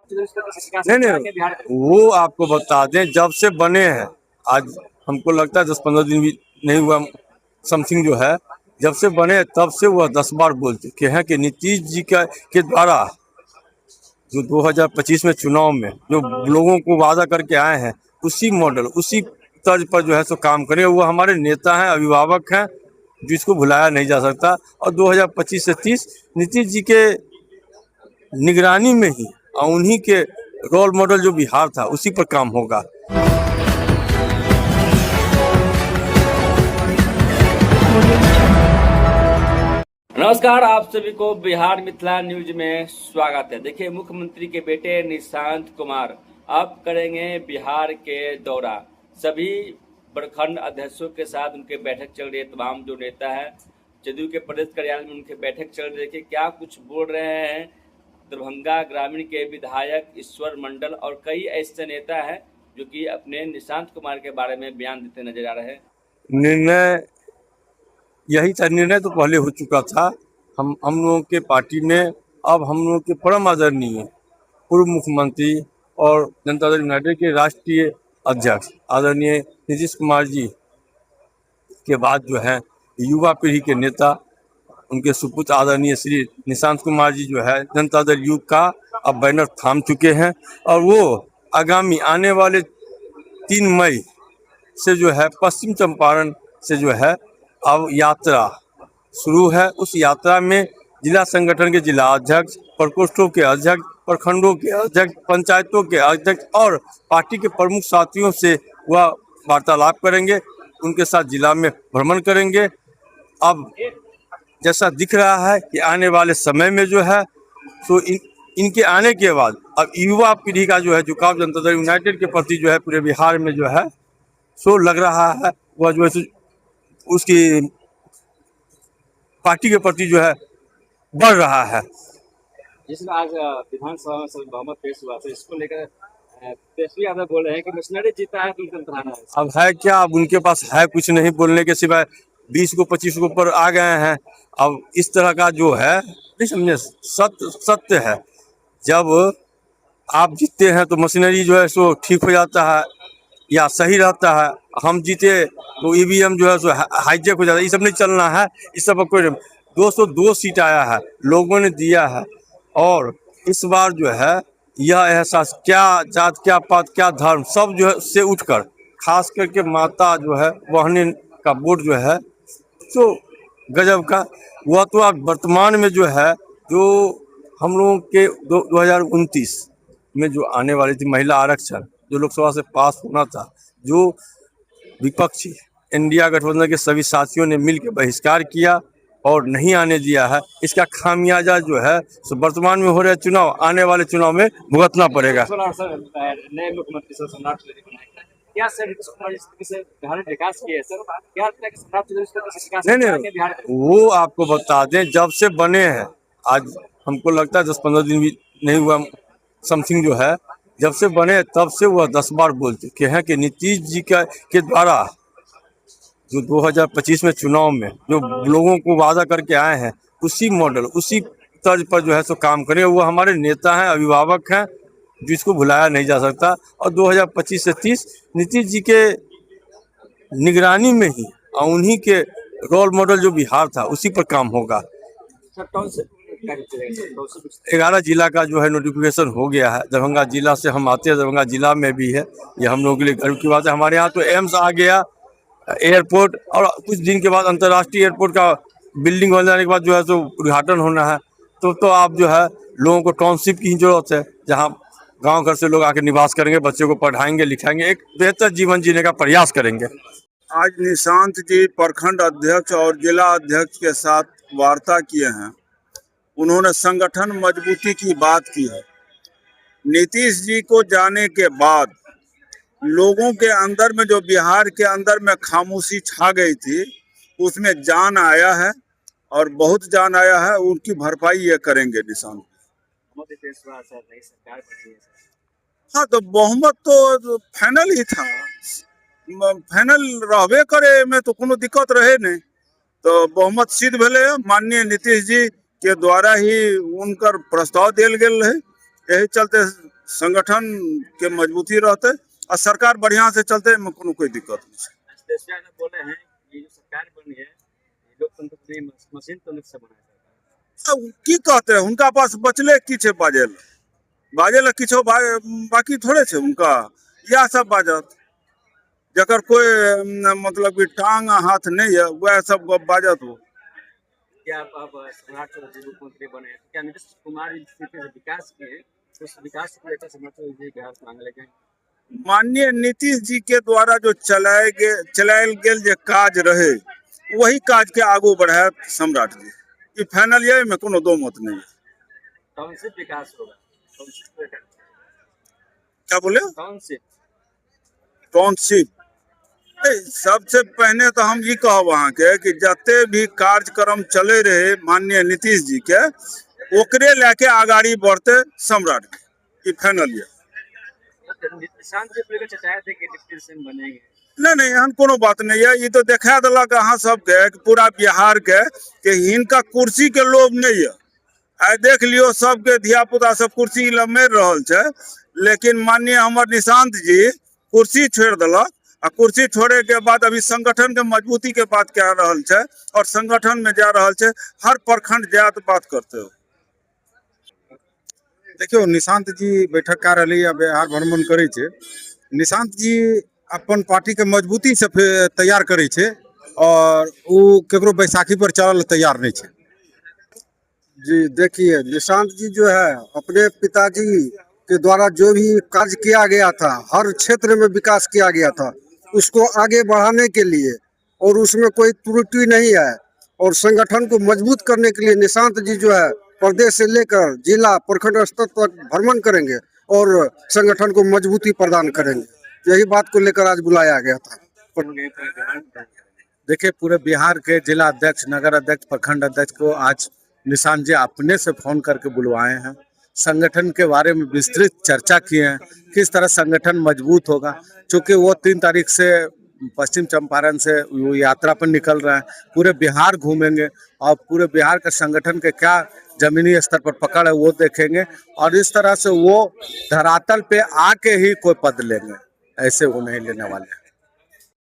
नहीं नहीं, वो आपको बता दें जब से बने हैं, आज हमको लगता है 10-15 दिन भी नहीं हुआ समथिंग जो है, जब से बने तब से वह 10 बार बोल चुके हैं कि नीतीश जी का के द्वारा जो 2025 में चुनाव में जो लोगों को वादा करके आए हैं, उसी मॉडल उसी तर्ज पर जो है सो काम करें। वो हमारे नेता हैं, अभिभावक हैं, जिसको भुलाया नहीं जा सकता। और 2025 से 30 नीतीश जी के निगरानी में ही और उन्हीं के रोल मॉडल जो बिहार था उसी पर काम होगा। नमस्कार, आप सभी को बिहार मिथिला न्यूज में स्वागत है। देखिए, मुख्यमंत्री के बेटे निशांत कुमार अब करेंगे बिहार के दौरा। सभी प्रखंड अध्यक्षों के साथ उनके बैठक चल रही है। तमाम जो नेता है जदयू के प्रदेश कार्यालय में उनके बैठक चल रही है। देखिए क्या कुछ बोल रहे हैं दरभंगा ग्रामीण के विधायक ईश्वर मंडल और कई ऐसे नेता हैं जो कि अपने निशांत कुमार के बारे में बयान देते नजर आ रहे हैं। निर्णय यही था, निर्णय तो पहले हो चुका था। हम लोगों के पार्टी में अब हम लोगों के परम आदरणीय पूर्व मुख्यमंत्री और जनता दल यूनाइटेड के राष्ट्रीय अध्यक्ष आदरणीय नीतीश कुमार जी के बाद जो है युवा पीढ़ी के नेता उनके सुपुत्र आदरणीय श्री निशांत कुमार जी जो है जनता दल यू का अब बैनर थाम चुके हैं। और वो आगामी आने वाले 3 मई से जो है पश्चिम चंपारण से जो है अब यात्रा शुरू है। उस यात्रा में जिला संगठन के जिला अध्यक्ष, प्रकोष्ठों के अध्यक्ष, प्रखंडों के अध्यक्ष, पंचायतों के अध्यक्ष और पार्टी के प्रमुख साथियों से वह वार्तालाप करेंगे, उनके साथ जिला में भ्रमण करेंगे। अब जैसा दिख रहा है कि आने वाले समय में जो है तो इनके आने के बाद अब युवा पीढ़ी का जो है झुकाव जनता दल यूनाइटेड के प्रति जो है पूरे बिहार में जो है सो लग रहा है वह जो है उसकी पार्टी के प्रति जो है बढ़ रहा है। जिसमें आज विधानसभा में सभी बहुमत पेश हुआ था, इसको लेकर तेजस्वी यादव बोल रहे हैं कि मिशनरी जीता है तो उनका है। अब है क्या, अब उनके पास है कुछ नहीं बोलने के सिवाय 20 को 25 को ऊपर आ गए हैं। अब इस तरह का जो है नहीं समझे, सत्य है जब आप जीतते हैं तो मशीनरी जो है सो ठीक हो जाता है या सही रहता है। हम जीते तो ईवीएम जो है सो हाईजेक हो जाता है। ये सब नहीं चलना है। इस सब कोई 202 सीट आया है, लोगों ने दिया है। और इस बार जो है यह एहसास क्या जात क्या पात क्या धर्म सब जो है से उठकर खास करके माता जो है बहने का वोट जो है तो गजब का। वह तो अब वर्तमान में जो है जो हम लोगों के 2029 में जो आने वाली थी महिला आरक्षण जो लोकसभा से पास होना था, जो विपक्षी इंडिया गठबंधन के सभी साथियों ने मिलकर बहिष्कार किया और नहीं आने दिया है, इसका खामियाजा जो है सो वर्तमान में हो रहे चुनाव आने वाले चुनाव में भुगतना पड़ेगा। नए मुख्यमंत्री सर सम्राट क्या सर बिहार में विकास किया है सर, क्या नहीं नहीं, वो आपको बता दें जब से बने हैं, आज हमको लगता है 10-15 दिन भी नहीं हुआ समथिंग जो है, जब से बने तब से वह 10 बार बोल चुके हैं कि नीतीश जी का के द्वारा जो 2025 में चुनाव में जो लोगों को वादा करके आए हैं, उसी मॉडल उसी तर्ज पर जो है सो काम करें। वो हमारे नेता हैं, अभिभावक हैं, जिसको भुलाया नहीं जा सकता। और 2025 से 30 नीतीश जी के निगरानी में ही और उन्हीं के रोल मॉडल जो बिहार था उसी पर काम होगा। 11 जिला का जो है नोटिफिकेशन हो गया है। दरभंगा जिला से हम आते हैं, दरभंगा जिला में भी है, ये हम लोगों के लिए गर्व की बात है। हमारे यहाँ तो एम्स आ गया, एयरपोर्ट, और कुछ दिन के बाद अंतर्राष्ट्रीय एयरपोर्ट का बिल्डिंग बन जाने के बाद जो है तो उद्घाटन होना है। तो आप जो है लोगों को टाउनशिप की जरूरत है, जहाँ गांव घर से लोग आके निवास करेंगे, बच्चों को पढ़ाएंगे लिखाएंगे, एक बेहतर जीवन जीने का प्रयास करेंगे। आज निशांत जी प्रखंड अध्यक्ष और जिला अध्यक्ष के साथ वार्ता किए हैं। उन्होंने संगठन मजबूती की बात की है। नीतीश जी को जाने के बाद लोगों के अंदर में जो बिहार के अंदर में खामोशी छा गई थी उसमें जान आया है और बहुत जान आया है। उनकी भरपाई ये करेंगे निशांत। हाँ, तो बहुमत तो फाइनल ही था, फाइनल रहबे करे में तो कोनो दिक्कत रहे नहीं। तो बहुमत सिद्ध भेले, माननीय नीतीश जी के द्वारा ही उनकर प्रस्ताव दिल गेल है। यही चलते संगठन के मजबूती रहते और सरकार बढ़िया से चलते में कोनो कोई दिक्कत नहीं है। तेजस्वी यादव बोले हैं कि जो सरकार बनी है ये लोकतंत्र को नहीं मशीन तंत्र से बनाया जाता है। अब की कहते हैं उनका पास बचले की छे बाजेल किछो बाकी थोड़े छे उनका यह सब बाजत जकर कोई मतलब कि टांग हाथ नहीं है वह सब बाजत हो। क्या अब सम्राट चौधरी मुख्यमंत्री बने हैं तो क्या नीतीश कुमार इस स्थिति से विकास किए उस विकास को लेकर सम्राट चौधरी बिहार को आगे लेके माननीय नीतीश जी के द्वारा जो चलायल गेल जे काज रहे वही काज के आगू बढ़ाए सम्राट जी ये फाइनल ये में कोनो दो मत नहीं है। टाउनशिप विकास होगा क्या बोले टाउनशिप सबसे पहले तो हम ये कहब अहाँ के कि जते भी कार्यक्रम चले रहे माननीय नीतीश जी के ओकरे लेके आगाड़ी बढ़ते सम्राट के फाइनल ये निशांत जी लेकर चचाए थे कि डिप्टी सीएम बनेंगे नहीं एहन कोनो बात नहीं है ये तो देखा दिलक अहाँ सबके कि पूरा बिहार के कि हिनका कुर्सी के लोभ नहीं है। आई देख लियो सबके धिया पुता सब कुर्सी मेर रहल छे लेकिन माननीय हमर निशांत जी कुर्सी छोड़ दिलक आ कुर्सी छोड़े के बाद अभी संगठन के मजबूती के बात कह रहल छे और संगठन में जा रहल छे हर प्रखंड जात बात करते हो। देखियो निशांत जी बैठक कर रही है बिहार भ्रमण करे छे निशांत जी अपन पार्टी के मजबूती से तैयार करे छे और वो केकरो बैसाखी पर चलल तैयार नहीं छे। जी देखिए निशांत जी जो है अपने पिताजी के द्वारा जो भी कार्य किया गया था हर क्षेत्र में विकास किया गया था उसको आगे बढ़ाने के लिए और उसमें कोई त्रुटि नहीं है और संगठन को मजबूत करने के लिए निशांत जी जो है प्रदेश से लेकर जिला प्रखंड स्तर तक भ्रमण करेंगे और संगठन को मजबूती प्रदान करेंगे। यही बात को लेकर आज बुलाया गया था। देखिए पूरे बिहार के जिला अध्यक्ष नगर अध्यक्ष प्रखंड अध्यक्ष को आज निशांत जी अपने से फोन करके बुलवाए हैं। संगठन के बारे में विस्तृत चर्चा किए हैं किस तरह संगठन मजबूत होगा क्योंकि वो 3 तारीख से पश्चिम चंपारण से वो यात्रा पर निकल रहे हैं पूरे बिहार घूमेंगे और पूरे बिहार के संगठन के क्या जमीनी स्तर पर पकड़ है वो देखेंगे और इस तरह से वो धरातल पे आके ही कोई पद लेंगे ऐसे वो नहीं लेने वाले हैं।